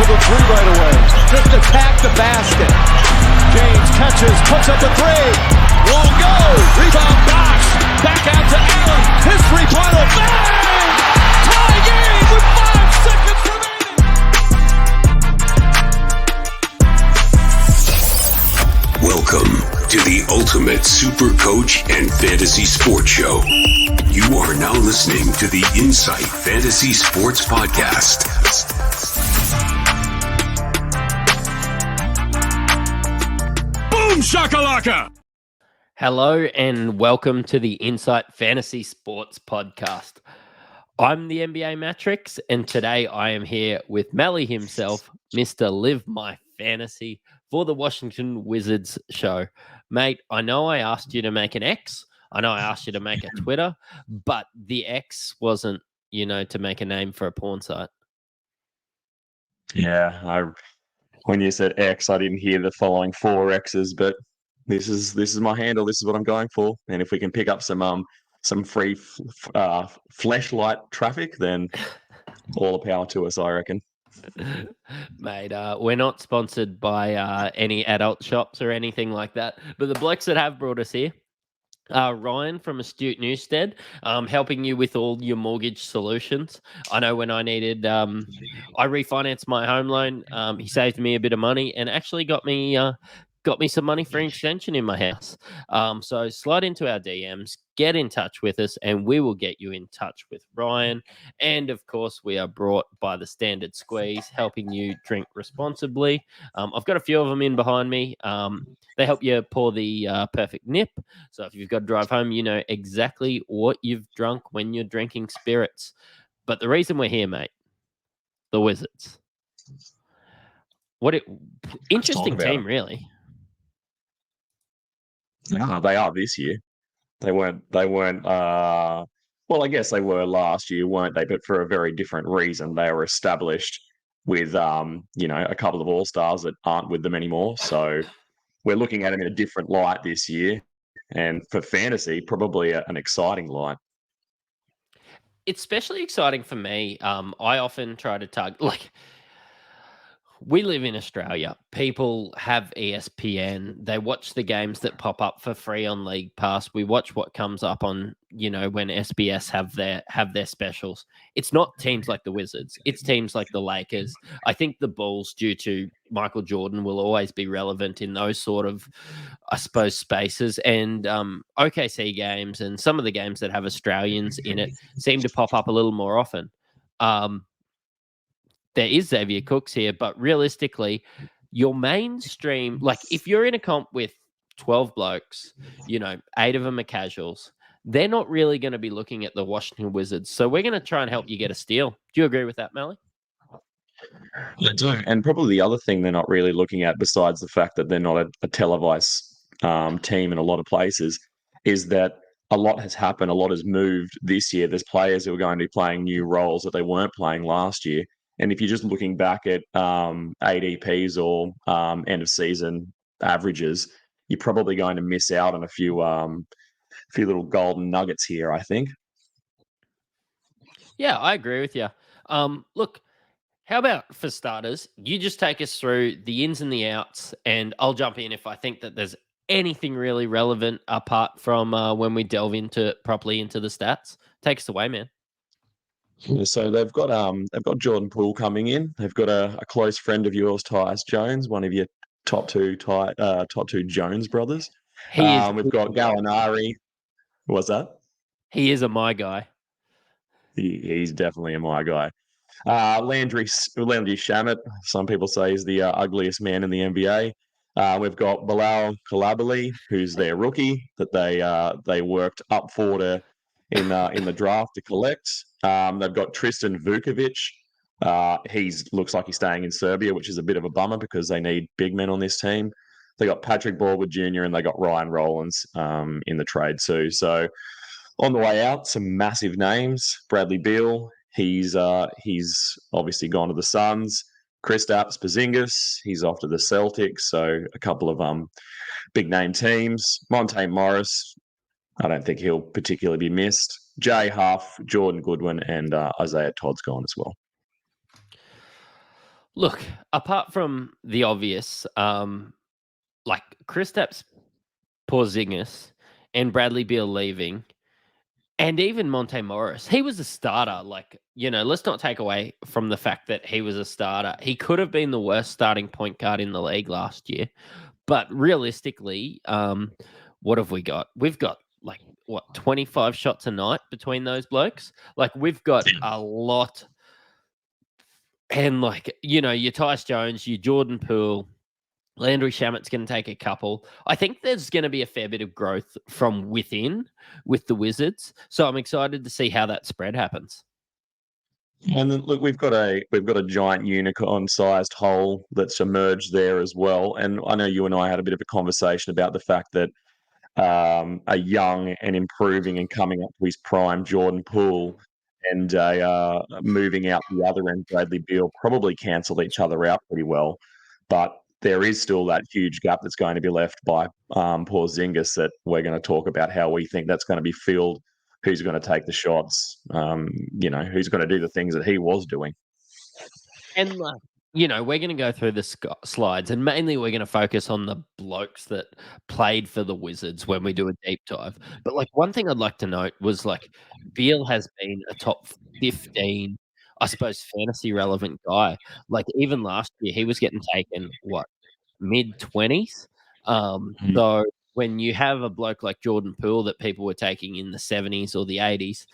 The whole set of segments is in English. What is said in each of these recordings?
the three right away. Just attack the basket. James catches, puts up a three. Won't go. Rebound Bosh. Back out to Allen. His three-pointer. Bang! Tie game with 5 seconds remaining. Welcome to the Ultimate Super Coach and Fantasy Sports Show. You are now listening to the Insight Fantasy Sports Podcast. Boom shakalaka! Hello and welcome to the Insight Fantasy Sports Podcast. I'm the NBA Mattrix, and today I am here with Malley himself, Mr. Live My Fantasy, for the Washington Wizards show. Mate, I know I asked you to make an X. I know I asked you to make a Twitter, but the X wasn't, to make a name for a porn site. Yeah, when you said X, I didn't hear the following 4 X's, but this is my handle. This is what I'm going for. And if we can pick up some free fleshlight traffic, then all the power to us, I reckon. Mate, we're not sponsored by any adult shops or anything like that, but the blokes that have brought us here, Ryan from Astute Newstead, helping you with all your mortgage solutions. I know when I needed, I refinanced my home loan. He saved me a bit of money and actually got me some money for an extension in my house. So slide into our DMs, get in touch with us, and we will get you in touch with Ryan. And of course, we are brought by the Standard Squeeze, helping you drink responsibly. I've got a few of them in behind me. They help you pour the perfect nip. So if you've got to drive home, you know exactly what you've drunk when you're drinking spirits. But the reason we're here, mate, the Wizards. Interesting team, really. No, they are this year. They weren't well, I guess they were last year, weren't they? But for a very different reason. They were established with a couple of all-stars that aren't with them anymore. So we're looking at them in a different light this year. And for fantasy, probably an exciting light. It's especially exciting for me. I often try to target, we live in Australia. People have ESPN. They watch the games that pop up for free on League Pass. We watch what comes up on, when SBS have their specials. It's not teams like the Wizards. It's teams like the Lakers. I think the Bulls, due to Michael Jordan, will always be relevant in those sort of, I suppose, spaces. And OKC games and some of the games that have Australians in it seem to pop up a little more often. There is Xavier Cooks here, but realistically, your mainstream, if you're in a comp with 12 blokes, 8 of them are casuals, they're not really going to be looking at the Washington Wizards. So we're going to try and help you get a steal. Do you agree with that, Malley? I do. And probably the other thing they're not really looking at, besides the fact that they're not a televised team in a lot of places, is that a lot has happened. A lot has moved this year. There's players who are going to be playing new roles that they weren't playing last year. And if you're just looking back at ADPs or end of season averages, you're probably going to miss out on a few little golden nuggets here, I think. Yeah, I agree with you. Look, how about for starters, you just take us through the ins and the outs, and I'll jump in if I think that there's anything really relevant apart from when we delve properly into the stats. Take us away, man. So they've got Jordan Poole coming in. They've got a close friend of yours, Tyus Jones, one of your top two Jones brothers. He is. We've got Gallinari. What's that? He is a my guy. He's definitely a my guy. Landry Shamet, some people say, is the ugliest man in the NBA. We've got Bilal Coulibaly, who's their rookie that they worked up for in the draft to collect. They've got Tristan Vukovic. He looks like he's staying in Serbia, which is a bit of a bummer because they need big men on this team. They got Patrick Baldwin Jr. and they got Ryan Rollins in the trade too. So on the way out, some massive names. Bradley Beal, he's obviously gone to the Suns. Kristaps Porzingis, he's off to the Celtics. So a couple of big name teams. Monte Morris, I don't think he'll particularly be missed. Jay Huff, Jordan Goodwin, and Isaiah Todd's gone as well. Look, apart from the obvious, like Kristaps Porzingis and Bradley Beal leaving, and even Monte Morris, he was a starter. Like, let's not take away from the fact that he was a starter. He could have been the worst starting point guard in the league last year. But realistically, what have we got? We've got 25 shots a night between those blokes. Like, we've got a lot. And your Tyus Jones, your Jordan Poole, Landry Shamet's going to take a couple. I think there's going to be a fair bit of growth from within with the Wizards. So I'm excited to see how that spread happens. And then, look, we've got a giant unicorn-sized hole that's emerged there as well. And I know you and I had a bit of a conversation about the fact that a young and improving and coming up to his prime Jordan Poole and moving out the other end Bradley Beal probably cancel each other out pretty well. But there is still that huge gap that's going to be left by Porzingis that we're going to talk about how we think that's going to be filled, who's going to take the shots, who's going to do the things that he was doing. And, we're going to go through the slides, and mainly we're going to focus on the blokes that played for the Wizards when we do a deep dive. But, one thing I'd like to note was, Beal has been a top 15, I suppose, fantasy relevant guy. Even last year, he was getting taken, mid-20s? So when you have a bloke like Jordan Poole that people were taking in the 70s or the 80s,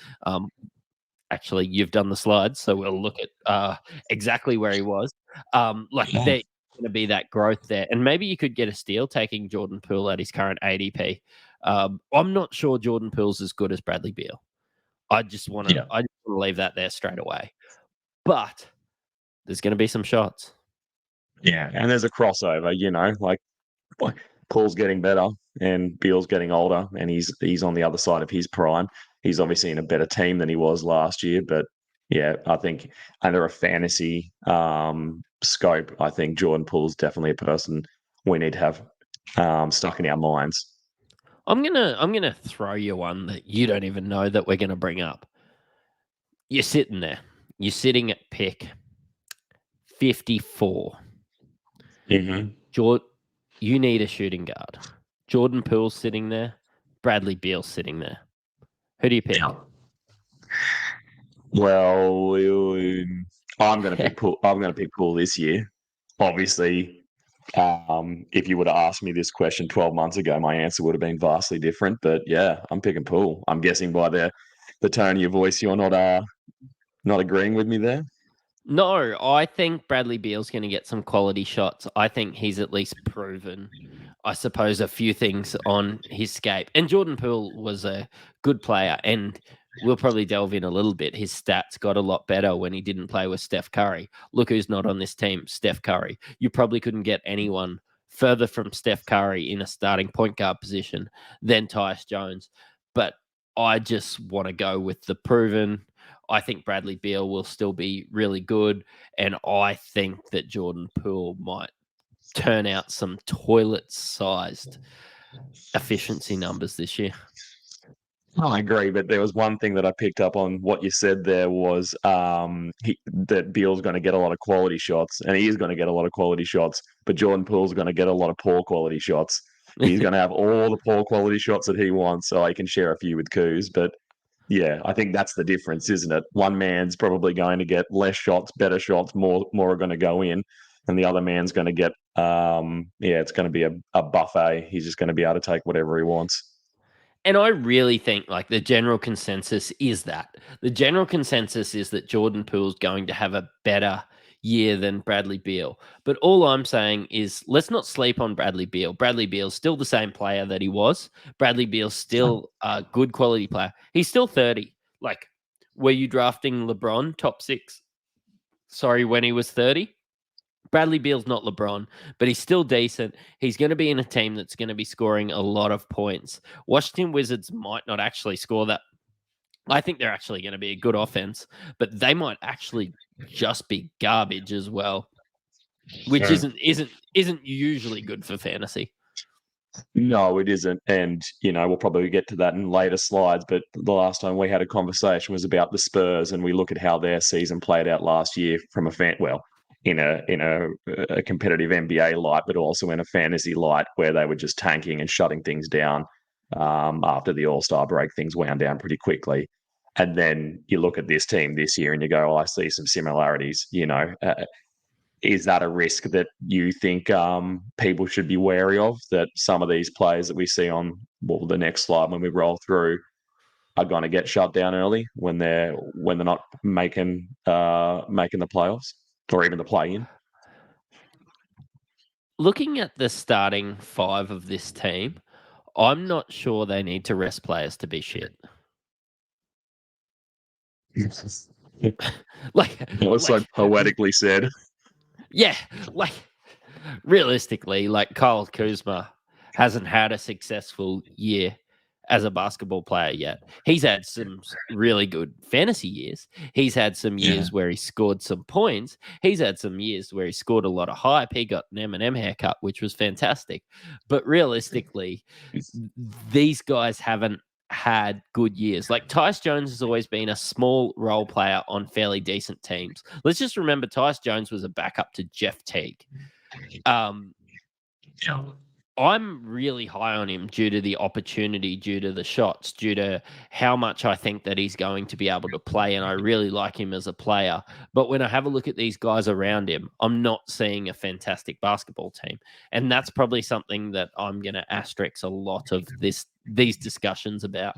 actually, you've done the slides, so we'll look at exactly where he was. There's going to be that growth there, and maybe you could get a steal taking Jordan Poole at his current ADP. I'm not sure Jordan Poole's as good as Bradley Beal. I just want to leave that there straight away. But there's going to be some shots. Yeah, and there's a crossover. Paul's getting better and Beal's getting older, and he's on the other side of his prime. He's obviously in a better team than he was last year, but yeah, I think under a fantasy scope, I think Jordan Poole's definitely a person we need to have stuck in our minds. I'm gonna throw you one that you don't even know that we're gonna bring up. You're sitting there. You're sitting at pick 54. Mm-hmm. You need a shooting guard. Jordan Poole's sitting there. Bradley Beal's sitting there. Who do you pick? Well, I'm going to pick Poole. I'm going to pick Poole this year. Obviously, if you would have asked me this question 12 months ago, my answer would have been vastly different. But yeah, I'm picking Poole. I'm guessing by the tone of your voice, you're not agreeing with me there. No, I think Bradley Beal's going to get some quality shots. I think he's at least proven, I suppose, a few things on his scape. And Jordan Poole was a good player, and we'll probably delve in a little bit. His stats got a lot better when he didn't play with Steph Curry. Look who's not on this team, Steph Curry. You probably couldn't get anyone further from Steph Curry in a starting point guard position than Tyus Jones. But I just want to go with the proven. I think Bradley Beal will still be really good, and I think that Jordan Poole might turn out some toilet-sized efficiency numbers this year. I agree, but there was one thing that I picked up on what you said there was that Beal's going to get a lot of quality shots, and he is going to get a lot of quality shots, but Jordan Poole's going to get a lot of poor quality shots. He's going to have all the poor quality shots that he wants, so he can share a few with Kuz, but yeah, I think that's the difference, isn't it? One man's probably going to get less shots, better shots, more are going to go in, and the other man's going to get, it's going to be a buffet. He's just going to be able to take whatever he wants. And I really think the general consensus is that. The general consensus is that Jordan Poole's going to have a better year than Bradley Beal. But all I'm saying is let's not sleep on Bradley Beal. Bradley Beal's still the same player that he was. Bradley Beal's still a good quality player. He's still 30. Were you drafting LeBron top 6? Sorry, when he was 30? Bradley Beal's not LeBron, but he's still decent. He's going to be in a team that's going to be scoring a lot of points. Washington Wizards might not actually score that. I think they're actually going to be a good offense, but they might actually just be garbage as well, which isn't usually good for fantasy. No, it isn't. And, we'll probably get to that in later slides. But the last time we had a conversation was about the Spurs, and we look at how their season played out last year from a fan. Well, in a competitive NBA light, but also in a fantasy light where they were just tanking and shutting things down. After the All-Star break, things wound down pretty quickly. And then you look at this team this year and you go, oh, I see some similarities. Is that a risk that you think people should be wary of, that some of these players that we see on the next slide when we roll through are going to get shut down early when they're not making the playoffs or even the play-in? Looking at the starting five of this team, I'm not sure they need to rest players to be shit. Like It was so poetically said. Yeah, like realistically, like Kyle Kuzma hasn't had a successful year as a basketball player yet. He's had some really good fantasy years. He's had some years where he scored some points. He's had some years where he scored a lot of hype. He got an Eminem haircut, which was fantastic. But realistically, these guys haven't had good years. Like Tyus Jones has always been a small role player on fairly decent teams. Let's just remember Tyus Jones was a backup to Jeff Teague. I'm really high on him due to the opportunity, due to the shots, due to how much I think that he's going to be able to play. And I really like him as a player. But when I have a look at these guys around him, I'm not seeing a fantastic basketball team. And that's probably something that I'm going to asterisk a lot of these discussions about.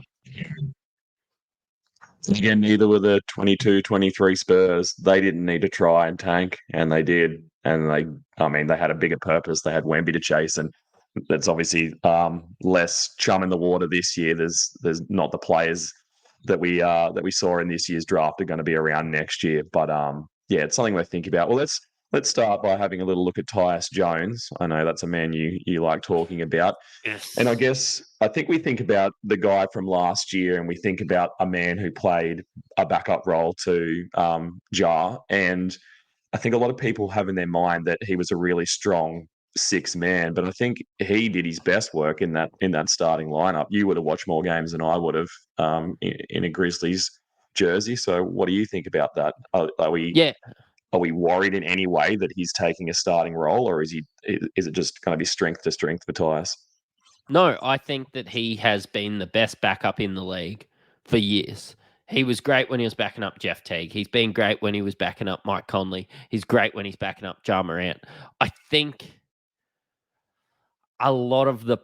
Again, neither were the 22-23 Spurs. They didn't need to try and tank, and they did. And they had a bigger purpose. They had Wemby to chase, and that's obviously less chum in the water this year. There's not the players that we saw in this year's draft are going to be around next year. But it's something we're thinking about. Well, let's start by having a little look at Tyus Jones. I know that's a man you like talking about. Yes. And I think we think about the guy from last year, and we think about a man who played a backup role to Ja. And I think a lot of people have in their mind that he was a really strong six man, but I think he did his best work in that starting lineup. You would have watched more games than I would have in a Grizzlies jersey. So what do you think about that? Are we worried in any way that he's taking a starting role, or is it just going to be strength to strength for Tyus? No, I think that he has been the best backup in the league for years. He was great when he was backing up Jeff Teague. He's been great when he was backing up Mike Conley. He's great when he's backing up Ja Morant. I think a lot of the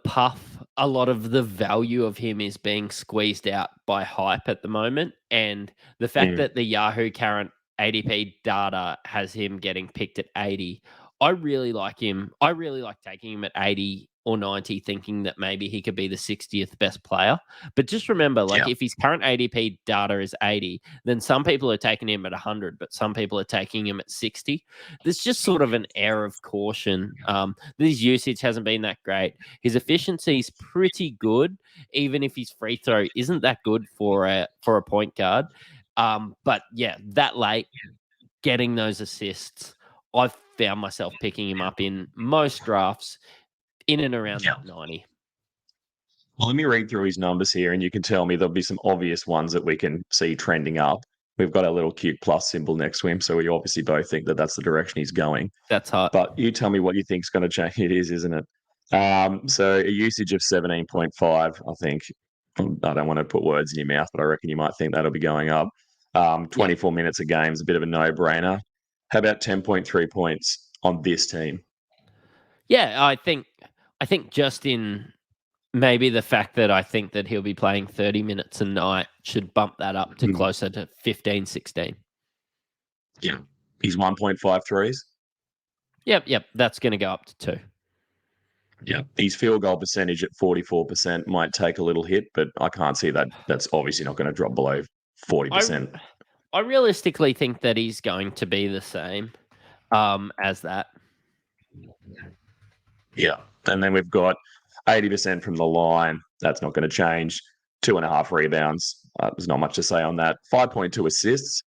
a lot of the value of him is being squeezed out by hype at the moment. And the fact that the Yahoo current ADP data has him getting picked at 80, I really like him. I really like taking him at 80 or 90, thinking that maybe he could be the 60th best player. But just remember, if his current ADP data is 80, then some people are taking him at 100, but some people are taking him at 60. There's just sort of an air of caution. His usage hasn't been that great. His efficiency is pretty good, even if his free throw isn't that good for a point guard. But yeah, that late, getting those assists, I've found myself picking him up in most drafts in and around 90. Well, let me read through his numbers here, and you can tell me there'll be some obvious ones that we can see trending up. We've got a little cute plus symbol next to him, so we obviously both think that that's the direction he's going. That's hot. But you tell me what you think's going to change. It is, isn't it? So a usage of 17.5, I think. I don't want to put words in your mouth, but I reckon you might think that'll be going up. 24 minutes a game is a bit of a no-brainer. How about 10.3 points on this team? Yeah, I think just in maybe the fact that I think that he'll be playing 30 minutes a night should bump that up to closer to 15, 16. Yeah. He's 1.5 threes? Yep. That's going to go up to 2. Yeah. His field goal percentage at 44% might take a little hit, but I can't see that. That's obviously not going to drop below 40%. I realistically think that he's going to be the same as that. Yeah. And then we've got 80% from the line. That's not going to change. 2.5 rebounds. There's not much to say on that. 5.2 assists.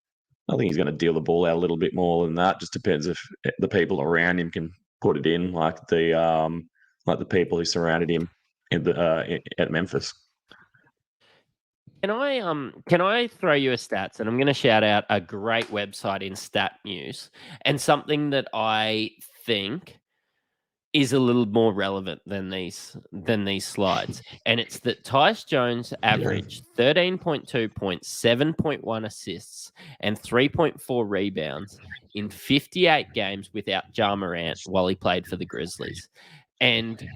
I think he's going to deal the ball out a little bit more than that. Just depends if the people around him can put it in, like the people who surrounded him at Memphis. Can I throw you a stats? And I'm going to shout out a great website in Stat News and something that I think is a little more relevant than these slides. And it's that Tyus Jones averaged 13.2 points, 7.1 assists, and 3.4 rebounds in 58 games without Ja Morant while he played for the Grizzlies. And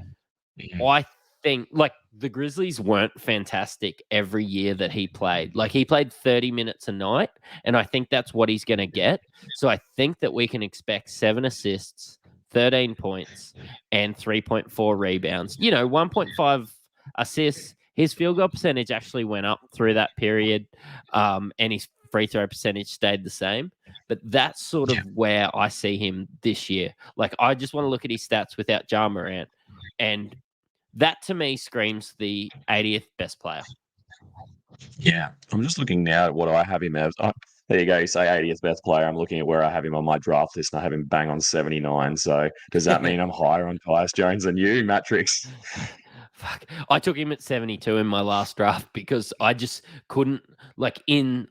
I think like the Grizzlies weren't fantastic every year that he played. Like he played 30 minutes a night, and I think that's what he's going to get. So I think that we can expect 7 assists, 13 points, and 3.4 rebounds. 1.5 assists. His field goal percentage actually went up through that period, and his free throw percentage stayed the same. But that's sort of where I see him this year. Like I just want to look at his stats without Ja Morant, and that to me screams the 80th best player. Yeah, I'm just looking now at what I have him as. Oh, there you go. You say 80th best player. I'm looking at where I have him on my draft list, and I have him bang on 79. So does that mean I'm higher on Tyus Jones than you, Mattrix? Fuck. I took him at 72 in my last draft because I just couldn't, I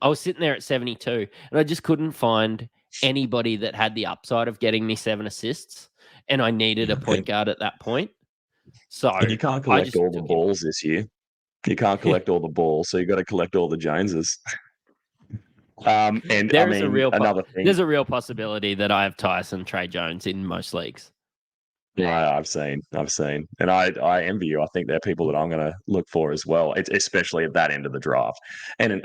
was sitting there at 72 and I just couldn't find anybody that had the upside of getting me 7 assists. And I needed a point guard at that point. So And you can't collect all the balls this year. You can't collect all the balls, so you got to collect all the Joneses. And there's another thing. There's a real possibility that I have Tyson Trey Jones in most leagues. Yeah, I've seen, and I envy you. I think they're people that I'm going to look for as well. It's especially at that end of the draft, and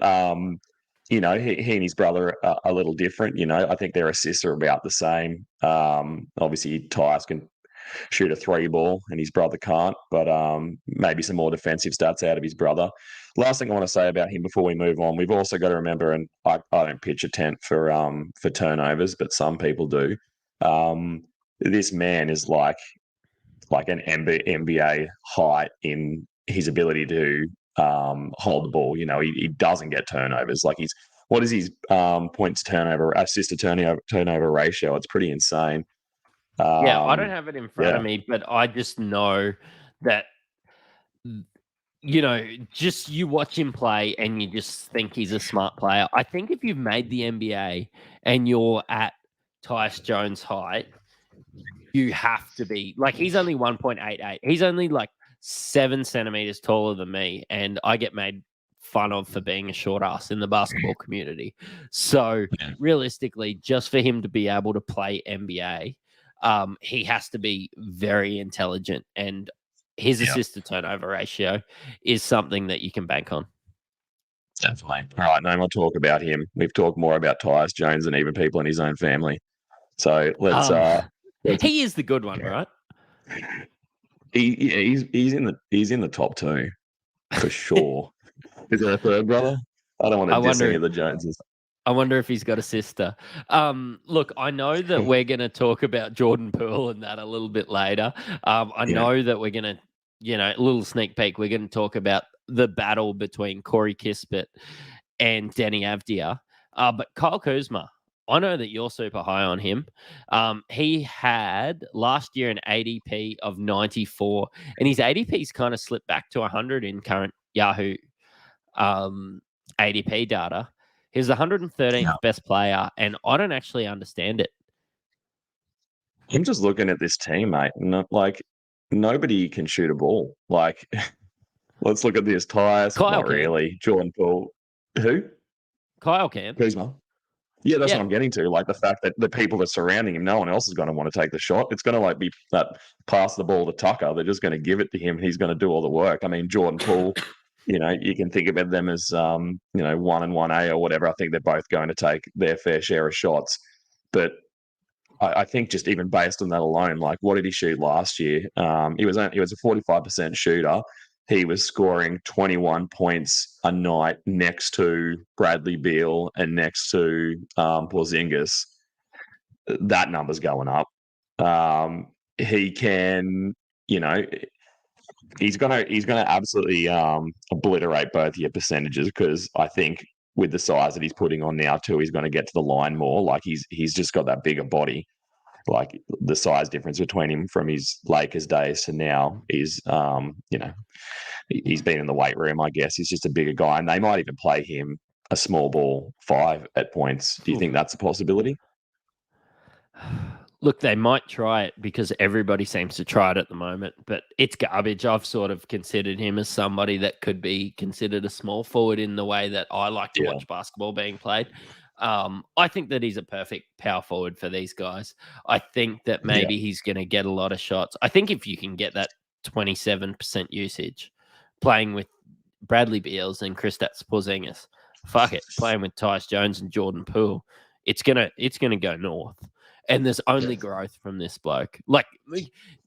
he and his brother are a little different. I think their assists are about the same. Obviously, Tyus can shoot a 3 ball, and his brother can't. But maybe some more defensive stats out of his brother. Last thing I want to say about him before we move on, we've also got to remember, and I don't pitch a tent for turnovers, but some people do. This man is like an NBA height in his ability to hold the ball. He doesn't get turnovers. What is his assist to turnover ratio? It's pretty insane. I don't have it in front of me, but I just know that, just you watch him play and you just think he's a smart player. I think if you've made the NBA and you're at Tyus Jones' height, you have to be he's only 1.88. He's only 7 centimeters taller than me, and I get made fun of for being a short ass in the basketball community. So realistically, just for him to be able to play NBA, he has to be very intelligent, and his assist to turnover ratio is something that you can bank on. Definitely. All right, no more talk about him. We've talked more about Tyus Jones than even people in his own family. So let's. He is the good one, right? He's in the top 2 for sure. Is there a third brother? I don't want to diss any of the Joneses. I wonder if he's got a sister. Look, I know that we're going to talk about Jordan Poole and that a little bit later. I know that we're going to, a little sneak peek, we're going to talk about the battle between Corey Kispert and Denny Avdia. But Kyle Kuzma, I know that you're super high on him. He had last year an ADP of 94, and his ADP's kind of slipped back to 100 in current Yahoo ADP data. He's the 113th best player, and I don't actually understand it. I'm just looking at this team, mate. Nobody can shoot a ball. Let's look at this. Tyus, not really. Jordan Poole. Who? Kyle can. Kuzma. Yeah, that's what I'm getting to. The fact that the people that are surrounding him, no one else is going to want to take the shot. It's going to be that pass the ball to Tucker. They're just going to give it to him. He's going to do all the work. I mean, Jordan Poole, you can think of them as, 1 and 1A or whatever. I think they're both going to take their fair share of shots. But I think just even based on that alone, what did he shoot last year? He was a 45% shooter. He was scoring 21 points a night next to Bradley Beal and next to Porzingis. That number's going up. He can, he's gonna absolutely obliterate both your percentages, because I think with the size that he's putting on now too, he's going to get to the line more. He's just got that bigger body. The size difference between him from his Lakers days to now is, he's been in the weight room, I guess. He's just a bigger guy, and they might even play him a small ball 5 at points. Do you think that's a possibility? Look, they might try it because everybody seems to try it at the moment, but it's garbage. I've sort of considered him as somebody that could be considered a small forward in the way that I like to watch basketball being played. I think that he's a perfect power forward for these guys. I think that maybe he's going to get a lot of shots. I think if you can get that 27% usage playing with Bradley Beals and Kristaps Porzingis, fuck it, playing with Tyus Jones and Jordan Poole, it's gonna go north. And there's only growth from this bloke. Like,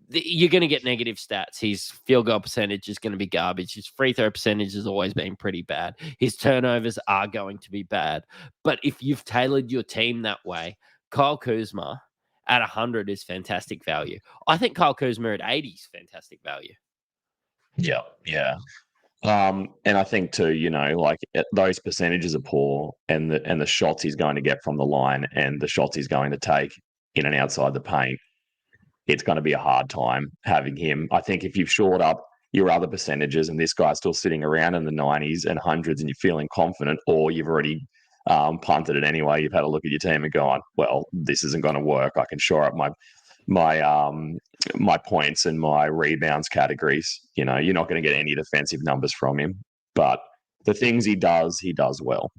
you're going to get negative stats. His field goal percentage is going to be garbage. His free throw percentage has always been pretty bad. His turnovers are going to be bad. But if you've tailored your team that way, Kyle Kuzma at 100 is fantastic value. I think Kyle Kuzma at 80 is fantastic value. Yeah. And I think too, like those percentages are poor, and the shots he's going to get from the line and the shots he's going to take in and outside the paint, it's going to be a hard time having him. I think if you've shored up your other percentages and this guy's still sitting around in the 90s and hundreds and you're feeling confident, or you've already punted it anyway, you've had a look at your team and gone, well, this isn't going to work. I can shore up my points and my rebounds categories. You're not going to get any defensive numbers from him, but the things he does well.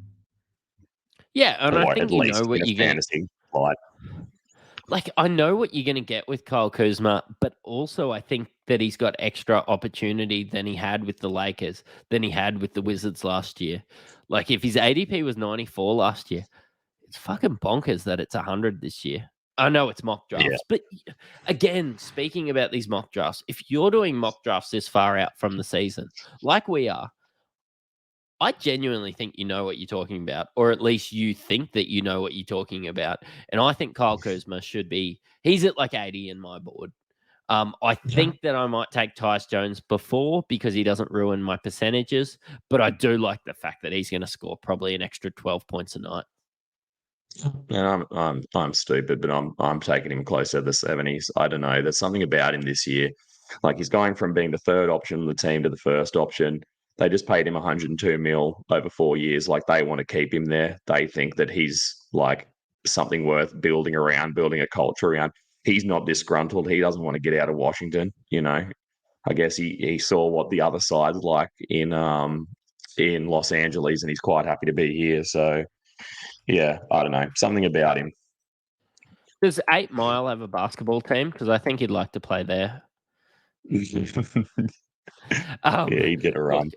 Yeah, and or I think you know what you're going to. Like, I know what you're going to get with Kyle Kuzma, but also I think that he's got extra opportunity than he had with the Lakers, than he had with the Wizards last year. Like, if his ADP was 94 last year, it's fucking bonkers that it's 100 this year. I know it's mock drafts, but again, speaking about these mock drafts, if you're doing mock drafts this far out from the season, like we are, I genuinely think you know what you're talking about, or at least you think that you know what you're talking about. And I think Kyle Kuzma he's at like 80 in my board. I think that I might take Tyus Jones before because he doesn't ruin my percentages, but I do like the fact that he's going to score probably an extra 12 points a night. And I'm stupid, but I'm taking him closer to the 70s. I don't know. There's something about him this year. Like, he's going from being the third option on the team to the first option. They just paid him 102 mil over 4 years. Like, they want to keep him there. They think that he's like something worth building around, building a culture around. He's not disgruntled. He doesn't want to get out of Washington. I guess he saw what the other side's like in Los Angeles, and he's quite happy to be here. So, yeah, I don't know. Something about him. Does 8 Mile have a basketball team? Because I think he'd like to play there. He'd get a run. Look,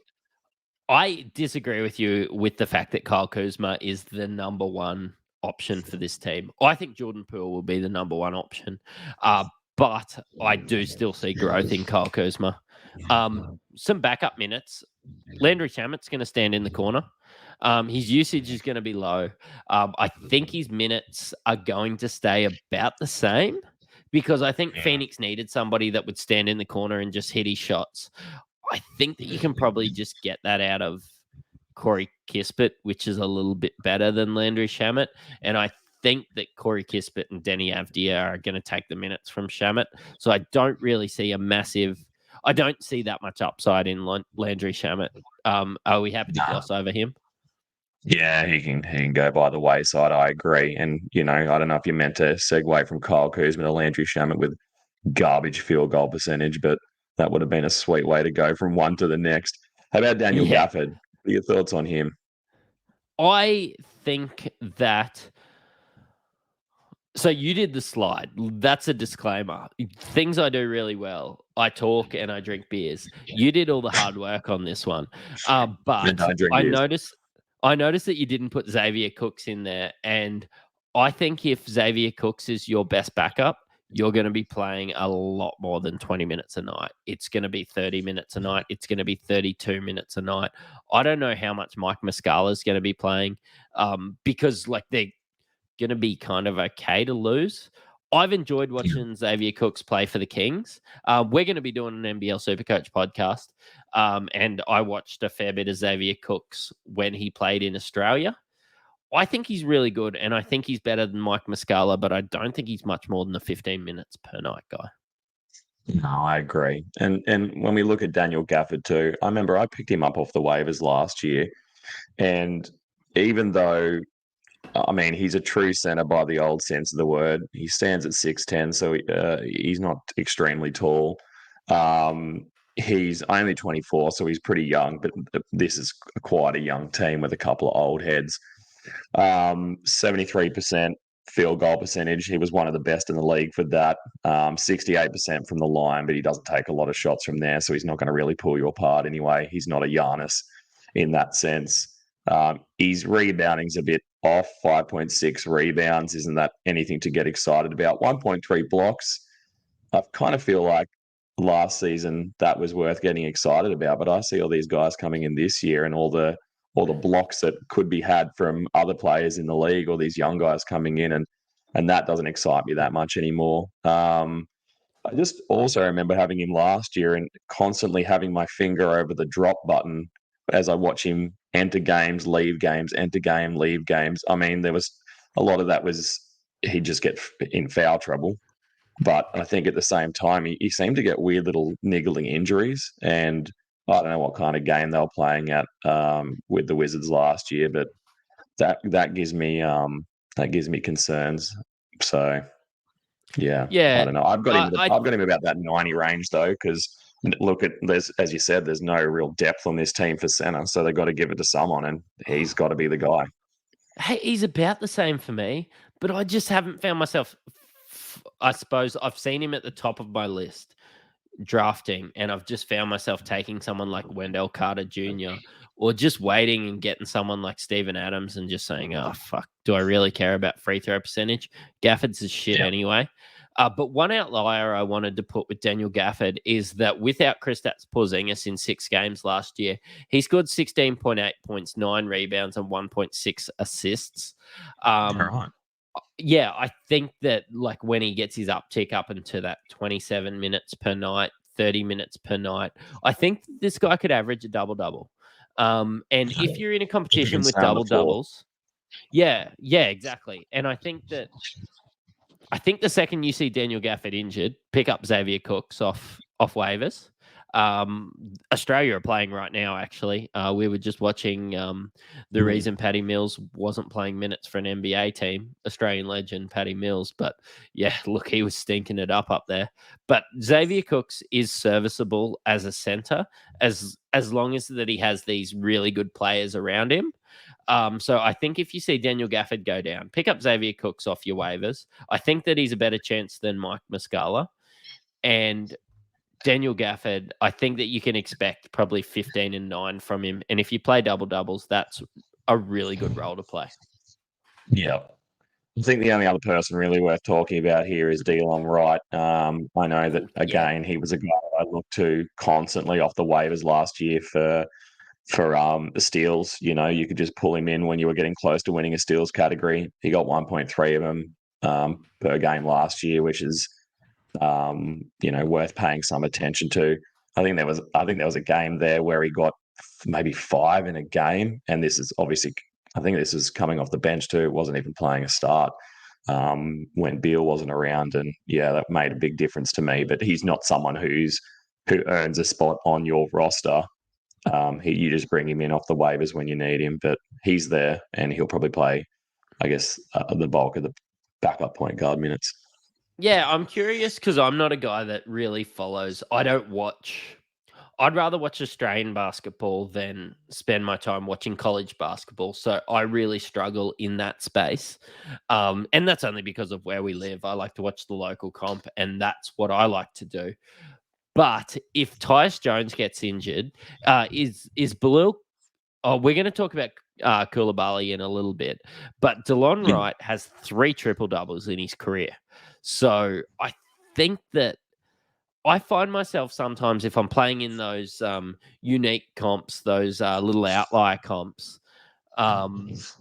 I disagree with you with the fact that Kyle Kuzma is the number one option for this team. I think Jordan Poole will be the number one option. But I do still see growth in Kyle Kuzma. Some backup minutes. Landry Shamet's going to stand in the corner. His usage is going to be low. I think his minutes are going to stay about the same because I think Phoenix needed somebody that would stand in the corner and just hit his shots. I think that you can probably just get that out of Corey Kispert, which is a little bit better than Landry Shamet. And I think that Corey Kispert and Denny Avdia are going to take the minutes from Shamet. So I don't really see I don't see that much upside in Landry Shamet. Are we happy to gloss over him? Yeah, he can go by the wayside. I agree. And, I don't know if you meant to segue from Kyle Kuzma to Landry Shamet with garbage field goal percentage, but that would have been a sweet way to go from one to the next. How about Daniel Gafford? What are your thoughts on him? I think that... So you did the slide. That's a disclaimer. Things I do really well. I talk and I drink beers. You did all the hard work on this one. But I noticed that you didn't put Xavier Cooks in there. And I think if Xavier Cooks is your best backup, you're going to be playing a lot more than 20 minutes a night. It's going to be 30 minutes a night. It's going to be 32 minutes a night. I don't know how much Mike Muscala is going to be playing because they're going to be kind of okay to lose. I've enjoyed watching Xavier Cooks play for the Kings. We're going to be doing an NBL Supercoach podcast, and I watched a fair bit of Xavier Cooks when he played in Australia. I think he's really good, and I think he's better than Mike Muscala, but I don't think he's much more than a 15 minutes per night guy. No, I agree. And when we look at Daniel Gafford too, I remember I picked him up off the waivers last year, and even though I mean he's a true centre by the old sense of the word, he stands at 6'10", so he's not extremely tall. Um, he's only 24, so he's pretty young, but this is quite a young team with a couple of old heads. 73% field goal percentage. He was one of the best in the league for that. 68% from the line, but he doesn't take a lot of shots from there, so he's not going to really pull you apart anyway. He's not a Giannis in that sense. His rebounding's a bit off, 5.6 rebounds. Isn't that anything to get excited about? 1.3 blocks. I kind of feel like last season that was worth getting excited about, but I see all these guys coming in this year and all the blocks that could be had from other players in the league, or these young guys coming in, and that doesn't excite me that much anymore. I just also remember having him last year and constantly having my finger over the drop button as I watch him enter games, leave games, enter game, leave games. I mean, there was a lot of that was he'd just get in foul trouble. But I think at the same time, he seemed to get weird little niggling injuries. And I don't know what kind of game they were playing at with the Wizards last year, but that gives me concerns. So yeah, I Yeah, don't know. I've got him. I I've got him about that 90 range though, because look at there's as you said, there's no real depth on this team for center, so they've got to give it to someone, and he's got to be the guy. Hey, he's about the same for me, but I just haven't found myself. I suppose I've seen him at the top of my list drafting, and I've just found myself taking someone like Wendell Carter Jr. or just waiting and getting someone like Steven Adams and just saying, "Oh fuck, do I really care about free throw percentage?" Gafford's is shit Yeah. anyway. But one outlier I wanted to put with Daniel Gafford is that without Kristaps Porzingis in 6 games last year, he scored 16.8 points, 9 rebounds, and 1.6 assists. All right. Yeah, I think that like when he gets his uptick up into that 27 minutes per night, 30 minutes per night, I think this guy could average a double double. And if you're in a competition with stay on the double floor. doubles, yeah, exactly. And I think the second you see Daniel Gafford injured, pick up Xavier Cooks off waivers. Australia are playing right now, actually. We were just watching the reason Paddy Mills wasn't playing minutes for an NBA team, Australian legend Paddy Mills. But yeah, look, he was stinking it up there. But Xavier Cooks is serviceable as a center as long as that he has these really good players around him. So I think if you see Daniel Gafford go down, pick up Xavier Cooks off your waivers. I think that he's a better chance than Mike Muscala. And Daniel Gafford, I think that you can expect probably 15 and 9 from him. And if you play double doubles, that's a really good role to play. Yeah. I think the only other person really worth talking about here is DeLon Wright. I know that, again, he was a guy I looked to constantly off the waivers last year for the steals. You know, you could just pull him in when you were getting close to winning a steals category. He got 1.3 of them per game last year, which is worth paying some attention to. I think there was a game there where he got maybe 5 in a game, and this is obviously, I think this is coming off the bench too. It wasn't even playing a start when Beal wasn't around, and yeah, that made a big difference to me. But he's not someone who earns a spot on your roster. You just bring him in off the waivers when you need him, but he's there, and he'll probably play, I guess, the bulk of the backup point guard minutes. Yeah, I'm curious because I'm not a guy that really follows. I'd rather watch Australian basketball than spend my time watching college basketball. So I really struggle in that space. And that's only because of where we live. I like to watch the local comp, and that's what I like to do. But if Tyus Jones gets injured, is Balil? Oh, we're going to talk about Koulibaly in a little bit, but DeLon Wright has 3 triple doubles in his career. So I think that I find myself sometimes if I'm playing in those unique comps, those little outlier comps,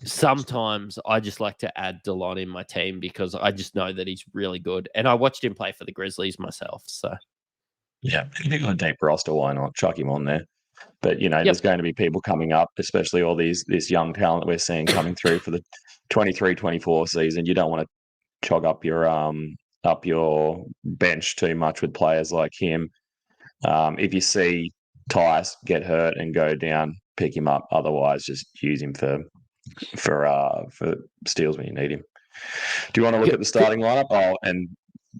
sometimes I just like to add DeLon in my team because I just know that he's really good. And I watched him play for the Grizzlies myself. So yeah, if you've got a deep roster, why not chuck him on there? But there's going to be people coming up, especially all this young talent we're seeing coming through for the 23-24 season. You don't want to chog up your up your bench too much with players like him. If you see Tyus get hurt and go down, pick him up. Otherwise, just use him for steals when you need him. Do you want to look at the starting lineup? Oh, and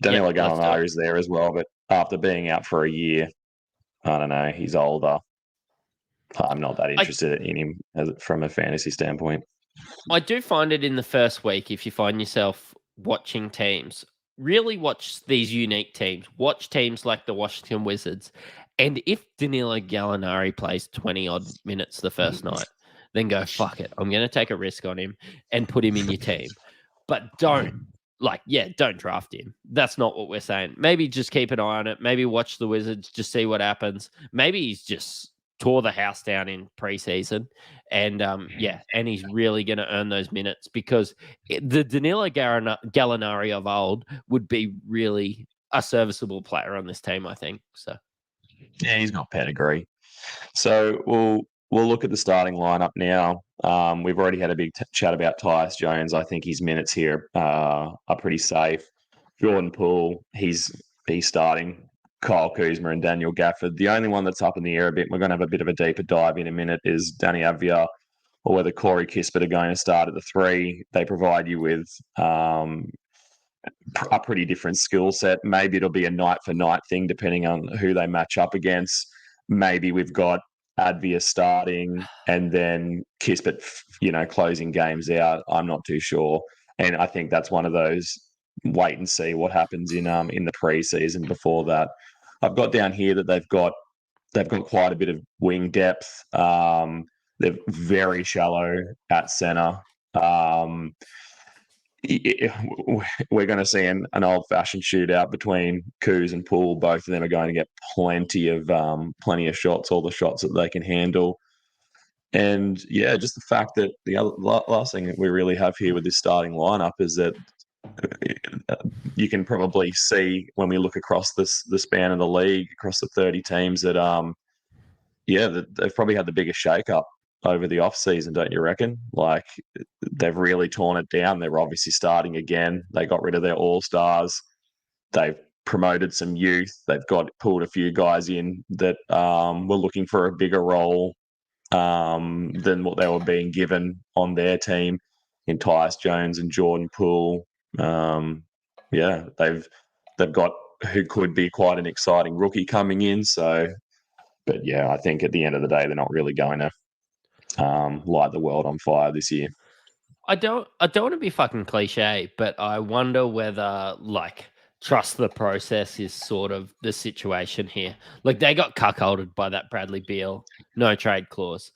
Daniel Gafford is there as well, but after being out for a year, I don't know. He's older. I'm not that interested in him from a fantasy standpoint. I do find it in the first week, if you find yourself watching teams, really watch these unique teams. Watch teams like the Washington Wizards. And if Danilo Gallinari plays 20-odd minutes the first night, then go, fuck it. I'm going to take a risk on him and put him in your team. But don't draft him. That's not what we're saying. Maybe just keep an eye on it. Maybe watch the Wizards, just see what happens. Maybe he's just tore the house down in preseason. And and he's really going to earn those minutes, because the Danilo Gallinari of old would be really a serviceable player on this team, I think. So, yeah, he's got pedigree. So we'll look at the starting lineup now. We've already had a big chat about Tyus Jones. I think his minutes here are pretty safe. Jordan Poole, he's starting. Kyle Kuzma and Daniel Gafford. The only one that's up in the air a bit, we're going to have a bit of a deeper dive in a minute, is Danny Avdia, or whether Corey Kispert are going to start at the 3. They provide you with a pretty different skill set. Maybe it'll be a night-for-night thing, depending on who they match up against. Maybe we've got Avdia starting and then Kispert, closing games out. I'm not too sure. And I think that's one of those wait and see what happens in the preseason before that. I've got down here that they've got quite a bit of wing depth. They're very shallow at center. We're going to see an old-fashioned shootout between Kuz and Poole. Both of them are going to get plenty of shots, all the shots that they can handle. And yeah, just the fact that the last thing that we really have here with this starting lineup is that you can probably see when we look across the span of the league, across the 30 teams, that that they've probably had the biggest shake-up over the off-season, don't you reckon? Like, they've really torn it down. They're obviously starting again. They got rid of their all-stars. They've promoted some youth. They've pulled a few guys in that were looking for a bigger role than what they were being given on their team in Tyus Jones and Jordan Poole. They've got who could be quite an exciting rookie coming in. So, but yeah, I think at the end of the day, they're not really going to light the world on fire this year. I don't want to be fucking cliche, but I wonder whether trust the process is sort of the situation here. Like, they got cuckolded by that Bradley Beal no trade clause.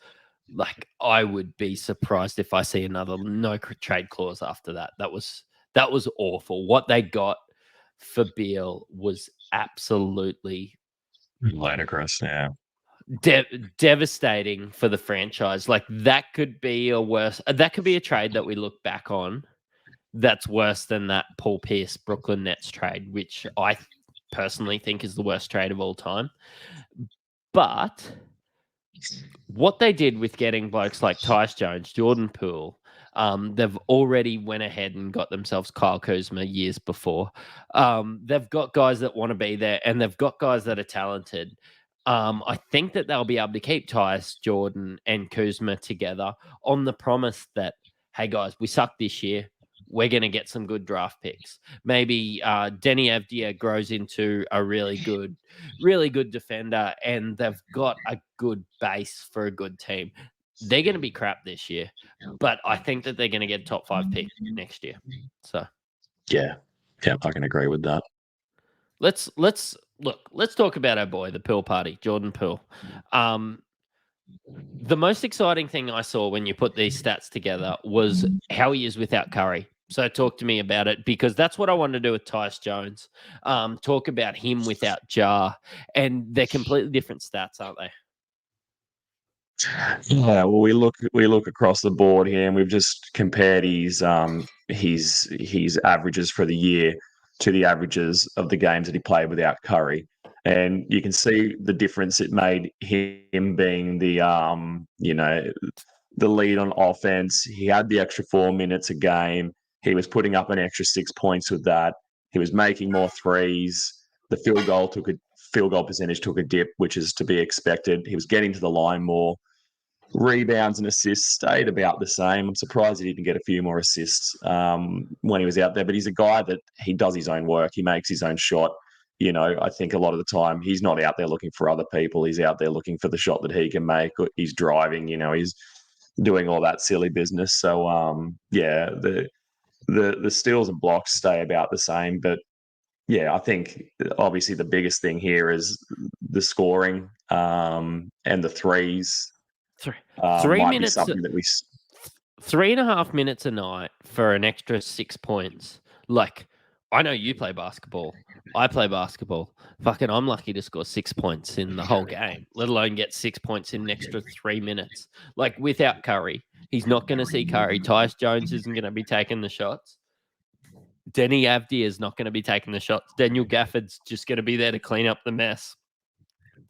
Like, I would be surprised if I see another no trade clause after that. That was awful. What they got for Beal was absolutely ludicrous. Yeah. Devastating for the franchise. Like, that could be a trade that we look back on that's worse than that Paul Pierce Brooklyn Nets trade, which I personally think is the worst trade of all time. But what they did with getting blokes like Tyus Jones, Jordan Poole, they've already went ahead and got themselves Kyle Kuzma years before. They've got guys that want to be there, and they've got guys that are talented. I think that they'll be able to keep Tyus, Jordan, and Kuzma together on the promise that, hey guys, we sucked this year. We're going to get some good draft picks. Maybe Denny Avdia grows into a really good defender, and they've got a good base for a good team. They're going to be crap this year, but I think that they're going to get a top 5 pick next year. So, yeah, I can agree with that. Let's talk about our boy, the Poole Party, Jordan Poole. The most exciting thing I saw when you put these stats together was how he is without Curry. So talk to me about it, because that's what I want to do with Tyus Jones. Talk about him without Jar, and they're completely different stats, aren't they? Yeah, well, we look across the board here, and we've just compared his averages for the year to the averages of the games that he played without Curry, and you can see the difference it made him being the lead on offense. He had the extra 4 minutes a game. He was putting up an extra 6 points with that. He was making more threes. The field goal percentage took a dip, which is to be expected. He was getting to the line more. Rebounds and assists stayed about the same. I'm surprised he didn't get a few more assists when he was out there, but he's a guy that he does his own work. He makes his own shot. I think a lot of the time he's not out there looking for other people. He's out there looking for the shot that he can make. He's driving, he's doing all that silly business. So, the steals and blocks stay about the same, but I think obviously the biggest thing here is the scoring and the threes. 3 might minutes. Be something that we 3.5 minutes a night for an extra 6 points. Like, I know you play basketball. I play basketball. Fucking, I'm lucky to score 6 points in the whole game, let alone get 6 points in an extra 3 minutes. Like, without Curry, he's not going to see Curry. Tyus Jones isn't going to be taking the shots. Denny Avdia is not going to be taking the shots. Daniel Gafford's just going to be there to clean up the mess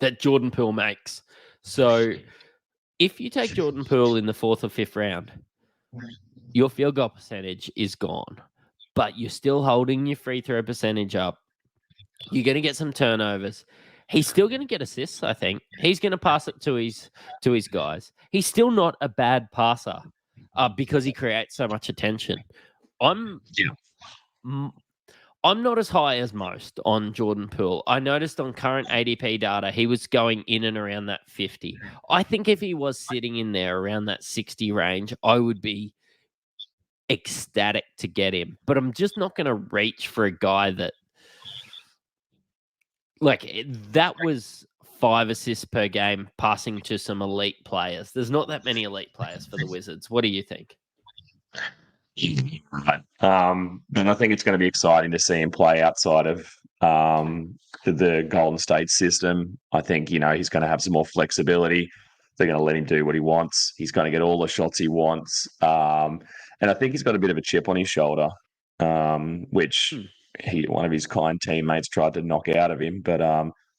that Jordan Poole makes. So if you take Jordan Poole in the 4th or 5th round, your field goal percentage is gone, but you're still holding your free throw percentage up. You're going to get some turnovers. He's still going to get assists, I think. He's going to pass it to his guys. He's still not a bad passer because he creates so much attention. I'm not as high as most on Jordan Poole. I noticed on current ADP data, he was going in and around that 50. I think if he was sitting in there around that 60 range, I would be ecstatic to get him. But I'm just not going to reach for a guy that, that was 5 assists per game passing to some elite players. There's not that many elite players for the Wizards. What do you think? Right. And I think it's going to be exciting to see him play outside of the Golden State system. I think, he's going to have some more flexibility. They're going to let him do what he wants. He's going to get all the shots he wants. And I think he's got a bit of a chip on his shoulder, which one of his kind teammates tried to knock out of him. But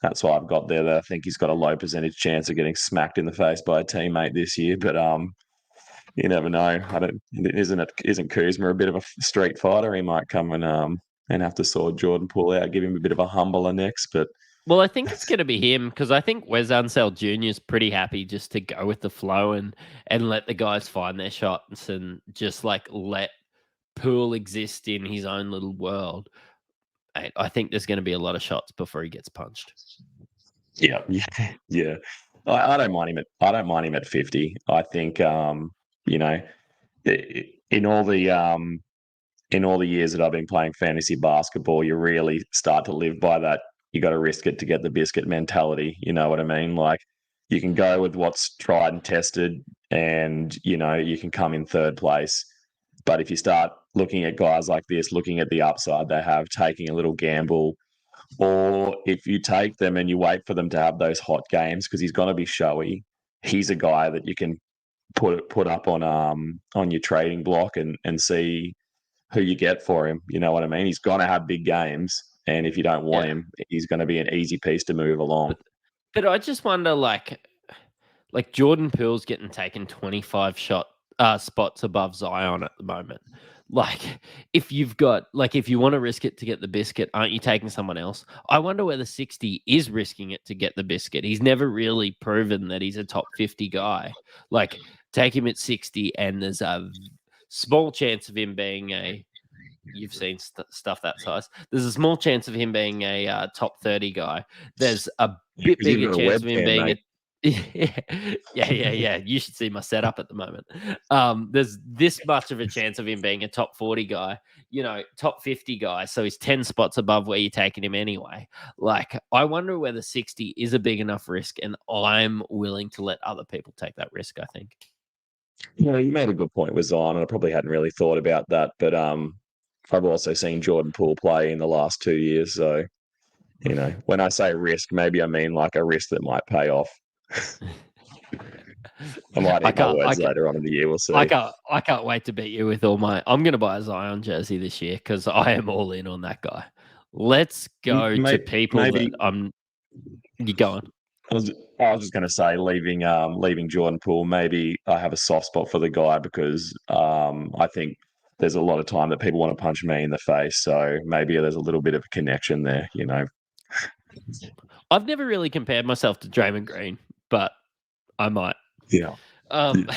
that's why I've got there that I think he's got a low percentage chance of getting smacked in the face by a teammate this year. But you never know. Isn't Kuzma a bit of a street fighter? He might come and have to sort Jordan Poole out, give him a bit of a humbler next. But well, I think it's going to be him because I think Wes Unseld Jr. is pretty happy just to go with the flow and let the guys find their shots and just let Poole exist in his own little world. I think there's going to be a lot of shots before he gets punched. Yeah. I don't mind him at 50. I think in all the years that I've been playing fantasy basketball, you really start to live by that. You got to risk it to get the biscuit mentality. You know what I mean? Like, you can go with what's tried and tested, and you can come in 3rd place. But if you start looking at guys like this, looking at the upside they have, taking a little gamble, or if you take them and you wait for them to have those hot games because he's going to be showy, he's a guy that you can put up on your trading block and see who you get for him. You know what I mean? He's going to have big games, and if you don't want him, he's going to be an easy piece to move along. But I just wonder, like Jordan Poole's getting taken 25 spots above Zion at the moment. Like, if you want to risk it to get the biscuit, aren't you taking someone else? I wonder whether 60 is risking it to get the biscuit. He's never really proven that he's a top 50 guy. Like, take him at 60, and there's a small chance of him being you've seen stuff that size. There's a small chance of him being a top 30 guy. There's a bit bigger chance of him being Yeah. You should see my setup at the moment. There's this much of a chance of him being a top 40 guy, top 50 guy. So he's 10 spots above where you're taking him anyway. Like, I wonder whether 60 is a big enough risk, and I'm willing to let other people take that risk, I think. You made a good point with Zion, and I probably hadn't really thought about that. But I've also seen Jordan Poole play in the last 2 years. So, when I say risk, maybe I mean like a risk that might pay off. I might eat my words later on in the year. We'll see. I can't wait to beat you with all my. I'm going to buy a Zion jersey this year because I am all in on that guy. Let's go to people that I'm. You going? I was just going to say, leaving Jordan Poole. Maybe I have a soft spot for the guy because I think there's a lot of time that people want to punch me in the face. So maybe there's a little bit of a connection there, you know. I've never really compared myself to Draymond Green, but I might. Yeah. Um,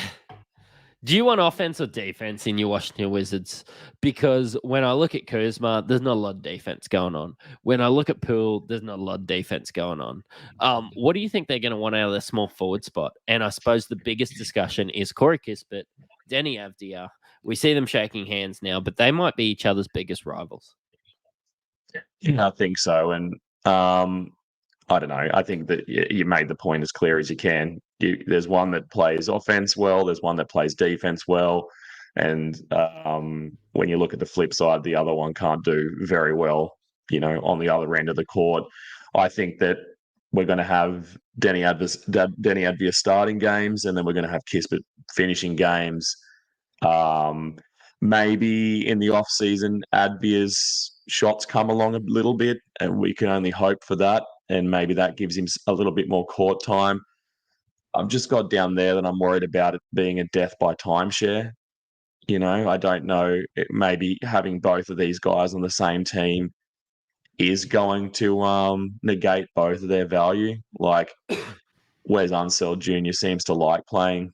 do you want offense or defense in your Washington Wizards? Because when I look at Kuzma, there's not a lot of defense going on. When I look at Poole, there's not a lot of defense going on. What do you think they're going to want out of their small forward spot? And I suppose the biggest discussion is Corey Kispert, Denny Avdia. We see them shaking hands now, but they might be each other's biggest rivals. Yeah, I think so. And I don't know. I think that you made the point as clear as you can. There's one that plays offense well. There's one that plays defense well. And when you look at the flip side, the other one can't do very well, you know, on the other end of the court. I think that we're going to have Denny Advia starting games, and then we're going to have Kispert finishing games. Maybe in the off season, Advia's shots come along a little bit, and we can only hope for that. And maybe that gives him a little bit more court time. I've just got down there that I'm worried about it being a death by timeshare. You know, I don't know. Maybe having both of these guys on the same team is going to negate both of their value. Like Wes Unseld Jr. seems to like playing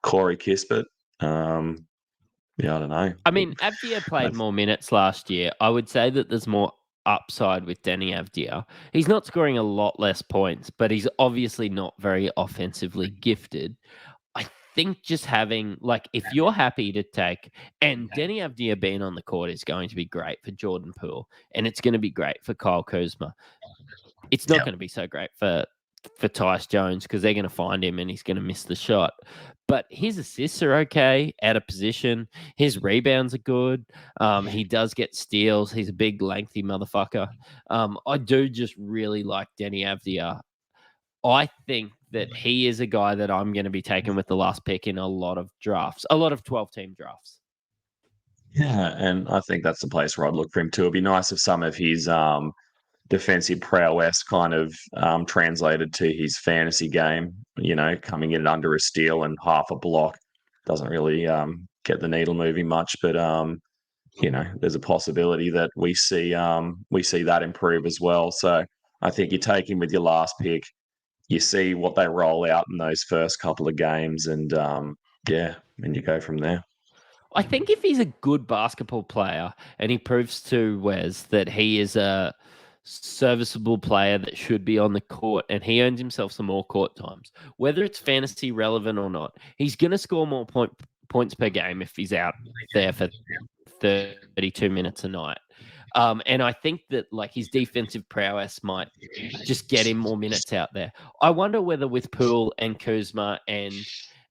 Corey Kispert. Yeah, I don't know. I mean, Avdia played more minutes last year. I would say that there's more upside with Denny Avdia. He's not scoring a lot less points, but he's obviously not very offensively gifted. I think just having, like, if you're happy to take, and Denny Avdia being on the court is going to be great for Jordan Poole, and it's going to be great for Kyle Kuzma. It's not going to be so great for Tyus Jones because they're going to find him and he's going to miss the shot. But his assists are okay, out of position. His rebounds are good. He does get steals. He's a big, lengthy motherfucker. I do just really like Denny Avdia. I think that he is a guy that I'm going to be taking with the last pick in a lot of drafts, a lot of 12-team drafts. Yeah, and I think that's the place where I'd look for him too. It'd be nice if some of his defensive prowess kind of translated to his fantasy game, you know, coming in under a steal and half a block doesn't really get the needle moving much, but you know, there's a possibility that we see that improve as well. So I think you take him with your last pick, you see what they roll out in those first couple of games, and yeah, and you go from there. I think if he's a good basketball player and he proves to Wes that he is a serviceable player that should be on the court and he earns himself some more court times, whether it's fantasy relevant or not, he's going to score more points per game if he's out there for 32 minutes a night. And I think that, like, his defensive prowess might just get him more minutes out there. I wonder whether with Poole and Kuzma and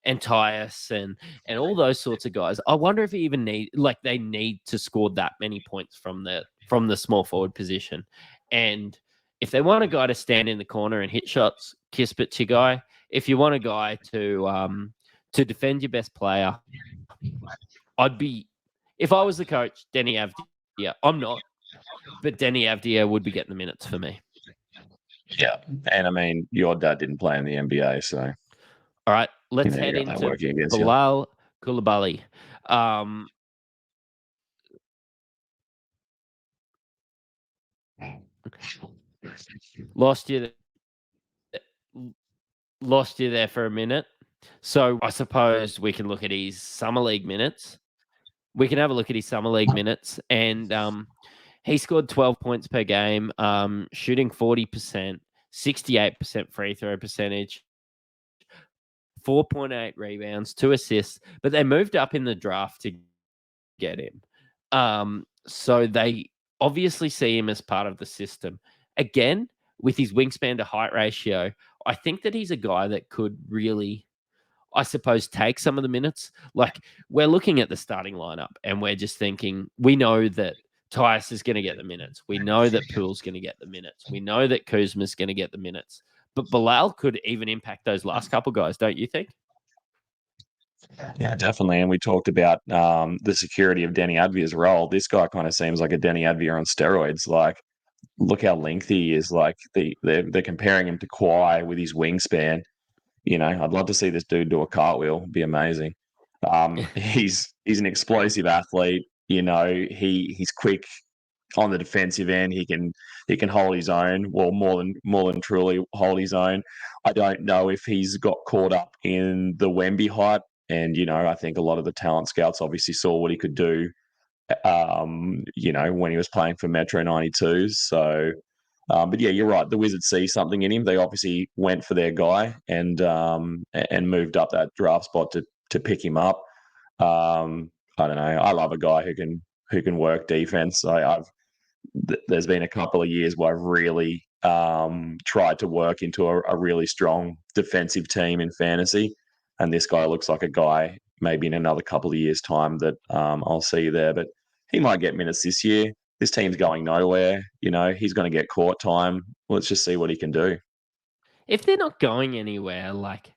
Tyus and all those sorts of guys, I wonder if he even they need to score that many points from the small forward position. And if they want a guy to stand in the corner and hit shots, Kispert's your guy. If you want a guy to defend your best player, if I was the coach, Denny Avdia. I'm not, but Denny Avdia would be getting the minutes for me. Yeah, and I mean, your dad didn't play in the NBA, so. All right, let's head into Bilal Coulibaly. Lost you there for a minute. So I suppose we can look at his summer league minutes. We can have a look at his summer league minutes, and he scored 12 points per game, shooting 40%, 68% free throw percentage, 4.8 rebounds, 2 assists, but they moved up in the draft to get him. So they obviously see him as part of the system. Again, with his wingspan to height ratio, I think that he's a guy that could really, I suppose, take some of the minutes. Like, we're looking at the starting lineup and we're just thinking, we know that Tyus is going to get the minutes. We know that Poole's going to get the minutes. We know that Kuzma's going to get the minutes. But Bilal could even impact those last couple guys, don't you think? Yeah, definitely. And we talked about the security of Denny Advia's role. This guy kind of seems like a Denny Advia on steroids. Like, look how lengthy he is. Like, they're comparing him to Kawhi with his wingspan. You know, I'd love to see this dude do a cartwheel. It'd be amazing. He's an explosive athlete. he's quick on the defensive end. He can hold his own. Well, more than truly hold his own. I don't know if he's got caught up in the Wemby hype, and I think a lot of the talent scouts obviously saw what he could do. When he was playing for Metro 92s. So, but yeah, you're right. The Wizards see something in him. They obviously went for their guy and moved up that draft spot to pick him up. I don't know. I love a guy who can work defense. There's been a couple of years where I've really tried to work into a really strong defensive team in fantasy, and this guy looks like a guy maybe in another couple of years' time that I'll see there. But he might get minutes this year. This team's going nowhere. He's going to get court time. Let's just see what he can do. If they're not going anywhere, like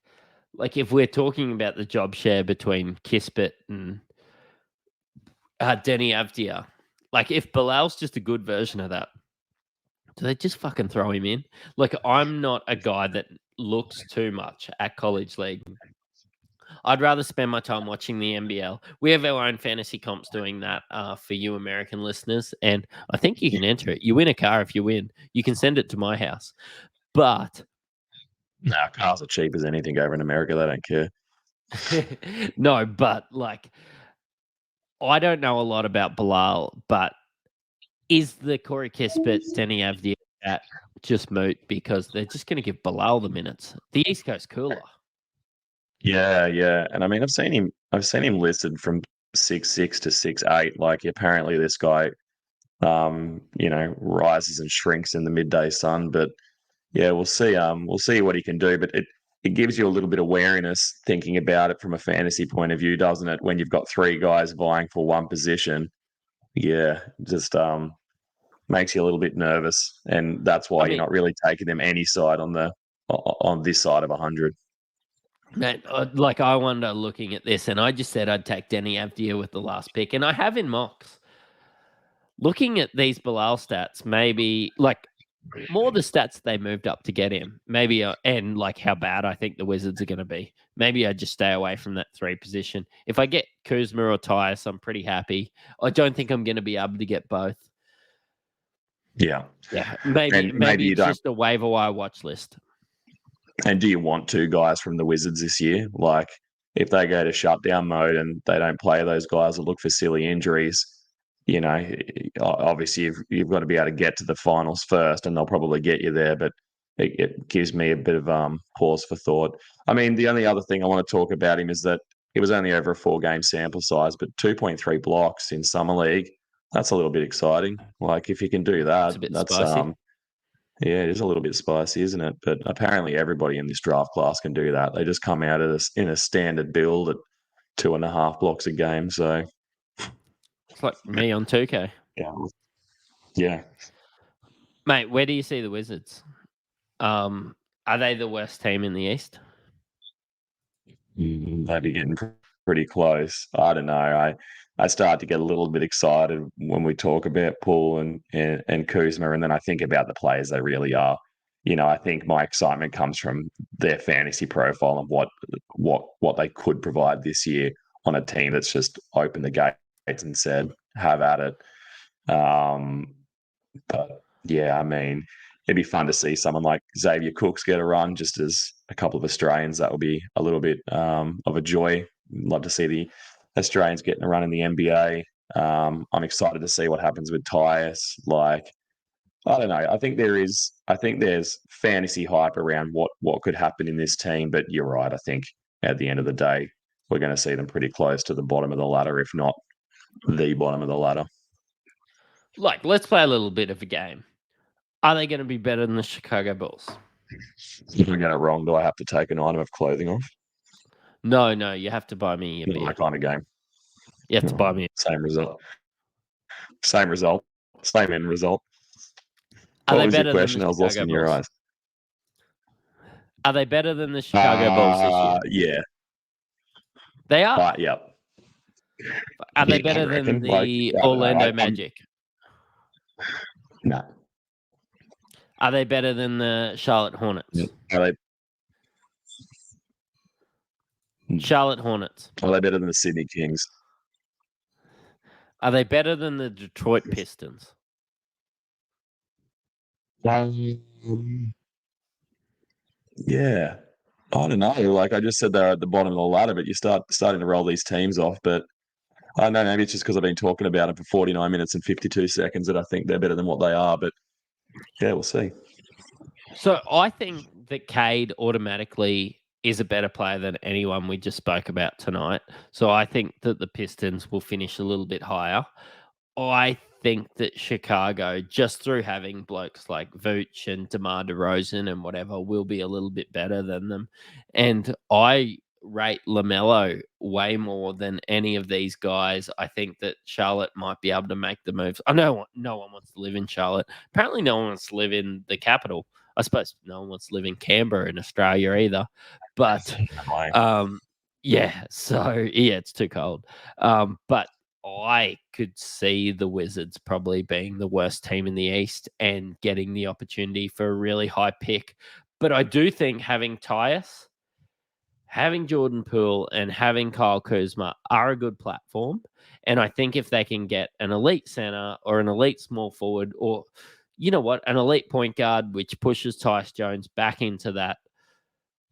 if we're talking about the job share between Kispert and Denny Avdia, like if Bilal's just a good version of that, do they just fucking throw him in? Like, I'm not a guy that looks too much at college league. I'd rather spend my time watching the NBL. We have our own fantasy comps doing that for you American listeners, and I think you can enter it. You win a car if you win. You can send it to my house. But no, cars are cheap as anything over in America. They don't care. no, but like, I don't know a lot about Bilal, but is the Corey Kispert, Denny Avdia just moot because they're just going to give Bilal the minutes? The East Coast cooler. Yeah, and I mean, I've seen him listed from 6'6" to 6'8". Like, apparently this guy, rises and shrinks in the midday sun. But yeah, we'll see. We'll see what he can do. But it gives you a little bit of wariness thinking about it from a fantasy point of view, doesn't it? When you've got three guys vying for one position, yeah, just makes you a little bit nervous, and that's why you're not really taking them any side on this side of 100. Man, I wonder looking at this, and I just said I'd take Denny Avdia with the last pick, and I have in mocks. Looking at these Bilal stats, maybe like more the stats they moved up to get him, maybe, and like how bad I think the Wizards are going to be. Maybe I just stay away from that 3 position. If I get Kuzma or Tyus, I'm pretty happy. I don't think I'm going to be able to get both. Yeah. Maybe it's just a waiver wire watch list. And do you want 2 guys from the Wizards this year? Like, if they go to shutdown mode and they don't play those guys or look for silly injuries, obviously you've got to be able to get to the finals first, and they'll probably get you there. But it gives me a bit of pause for thought. I mean, the only other thing I want to talk about him is that it was only over a 4-game sample size, but 2.3 blocks in summer league. That's a little bit exciting. Like, if you can do that, that's spicy. Yeah, it is a little bit spicy, isn't it? But apparently everybody in this draft class can do that. They just come out of in a standard build at 2.5 blocks a game. So it's like me on 2K. Yeah. Mate, where do you see the Wizards? Are they the worst team in the East? They'd be getting pretty close. I don't know. I start to get a little bit excited when we talk about Poole and Kuzma, and then I think about the players they really are. I think my excitement comes from their fantasy profile and what they could provide this year on a team that's just opened the gates and said, have at it. But yeah, I mean, it'd be fun to see someone like Xavier Cooks get a run, just as a couple of Australians. That would be a little bit of a joy. Love to see the Australians getting a run in the NBA. I'm excited to see what happens with Tyus. Like, I don't know. I think there's fantasy hype around what could happen in this team. But you're right. I think at the end of the day, we're going to see them pretty close to the bottom of the ladder, if not the bottom of the ladder. Like, let's play a little bit of a game. Are they going to be better than the Chicago Bulls? If I get it wrong, do I have to take an item of clothing off? No, you have to buy me a beer. My kind of game. You have to buy me. Same result. Same end result. Are What they was better your question? than the I was lost in your eyes. Are they better than the Chicago Bulls this year? Yeah. They are? Yep. Are they better than the Orlando Magic? No. Are they better than the Charlotte Hornets? Are they? Charlotte Hornets. Are they better than the Sydney Kings? Are they better than the Detroit Pistons? Yeah. I don't know. Like I just said, they're at the bottom of the ladder, but starting to roll these teams off. But I don't know. Maybe it's just because I've been talking about it for 49 minutes and 52 seconds that I think they're better than what they are. But yeah, we'll see. So I think that Cade automatically is a better player than anyone we just spoke about tonight. So I think that the Pistons will finish a little bit higher. I think that Chicago, just through having blokes like Vooch and DeMar DeRozan and whatever, will be a little bit better than them. And I rate LaMelo way more than any of these guys. I think that Charlotte might be able to make the moves. I know no one wants to live in Charlotte. Apparently no one wants to live in the capital. I suppose no one wants to live in Canberra in Australia either. But yeah, so yeah, it's too cold. But I could see the Wizards probably being the worst team in the East and getting the opportunity for a really high pick. But I do think having Tyus, having Jordan Poole, and having Kyle Kuzma are a good platform. And I think if they can get an elite center or an elite small forward, or you know what, an elite point guard, which pushes Tyus Jones back into that,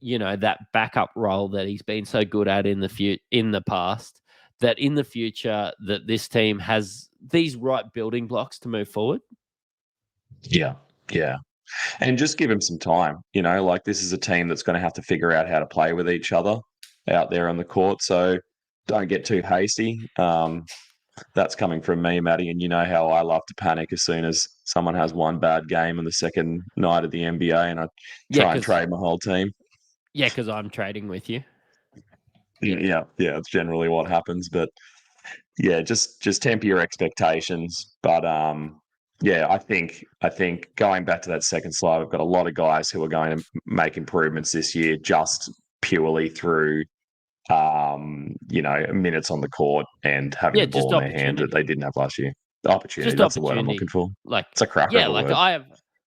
that backup role that he's been so good at in the past, that in the future that this team has these right building blocks to move forward. Yeah. And just give him some time. Like this is a team that's going to have to figure out how to play with each other out there on the court. So don't get too hasty. That's coming from me, Matty. And you know how I love to panic as soon as someone has one bad game on the second night of the NBA, and I try and trade my whole team. Yeah, because I'm trading with you. Yeah, it's generally what happens. But yeah, just temper your expectations. But yeah, I think going back to that second slide, we've got a lot of guys who are going to make improvements this year just purely through minutes on the court and having the ball in their hand that they didn't have last year. Opportunity, that's the word I'm looking for. Like it's a cracker of a word.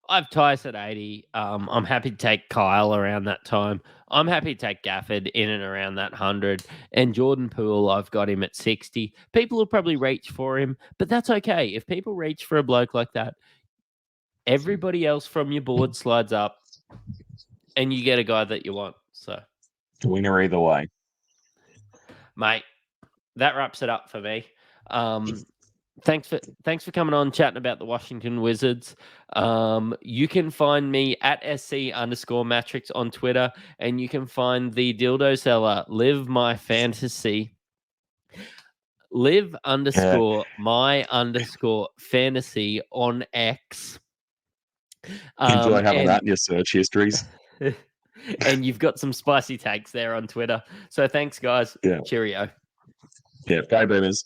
I've Tyus at 80. I'm happy to take Kyle around that time. I'm happy to take Gafford in and around that 100. And Jordan Poole, I've got him at 60. People will probably reach for him, but that's okay. If people reach for a bloke like that, everybody else from your board slides up and you get a guy that you want. So winner either way. Mate, that wraps it up for me. Thanks for coming on, chatting about the Washington Wizards. You can find me at SC_Mattrix on Twitter, and you can find the dildo seller, Live My Fantasy. Live_my_fantasy on X. Enjoy having that in your search histories. And you've got some spicy takes there on Twitter. So thanks, guys. Yeah. Cheerio. Yeah, go Boomers.